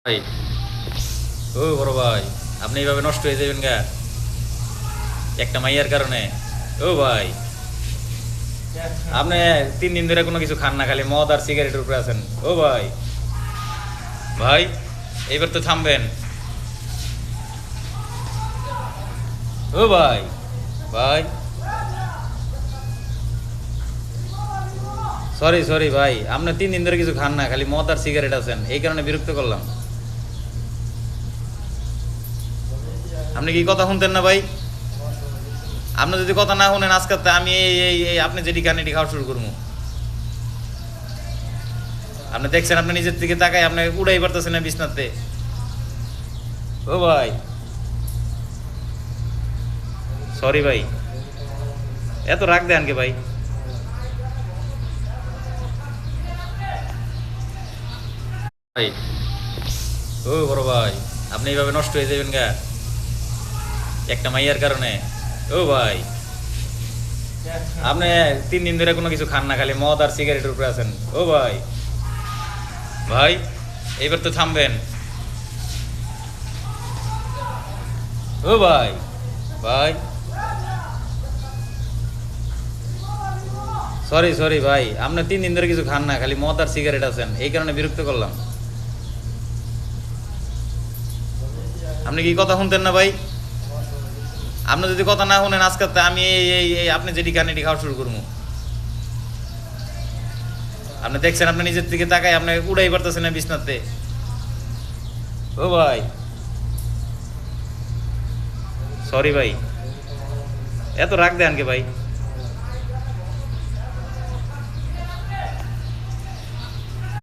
ভাই, ও বড় ভাই, আপনি এইভাবে নষ্ট হয়ে যাবেন গা একটা মাইয়ার কারণে। ও ভাই, আপনি 3 দিন ধরে কোনো কিছু খান না, খালি মদ আর সিগারেটের উপরে আছেন। ও ভাই, ভাই এইবার তো থামবেন। ও ভাই, ভাই সরি সরি ভাই, আপনি 3 দিন ধরে কিছু খান না, খালি মদ আর সিগারেট আছেন, এই কারণে বিরক্ত করলাম। আপনি কি কথা শুনতেন না ভাই? আপনি যদি কথা না শুনেন, আজকে তো আমি এই আপনি যেটি খান এটি খাওয়া শুরু করবো। আপনি দেখছেন, আপনি নিজের দিকে তাকাই আপনি উড়াই পারতেছেন না বিছনাতে। ও ভাই, সরি ভাই, এত রাগ দেন কে ভাই? ভাই, ও বড় ভাই, আপনি এইভাবে নষ্ট হয়ে যাবেন গা একটা মাইয়ার কারণে। ও ভাই, আপনি 3 দিন ধরে কোনো কিছু খান না, খালি মদ আর সিগারেটের উপরে আছেন। ও ভাই, ভাই এইবার তো থামবেন। ও ভাই, ভাই সরি সরি ভাই, আপনি 3 দিন ধরে কিছু খান না, খালি মদ আর সিগারেট আছেন, এই কারণে বিরক্ত করলাম। আপনি কি কথা শুনতেন না ভাই? আপনি যদি কথা না শুনেন, আজকে তো আমি আপনি যেটি খান এটি খাওয়া শুরু করবো। আপনি দেখছেন, আপনি নিজের দিকে তাকাই আপনি উড়াই পারতেছেন না বিছনাতে। ও ভাই, সরি ভাই, এত রাগ দেন কে ভাই?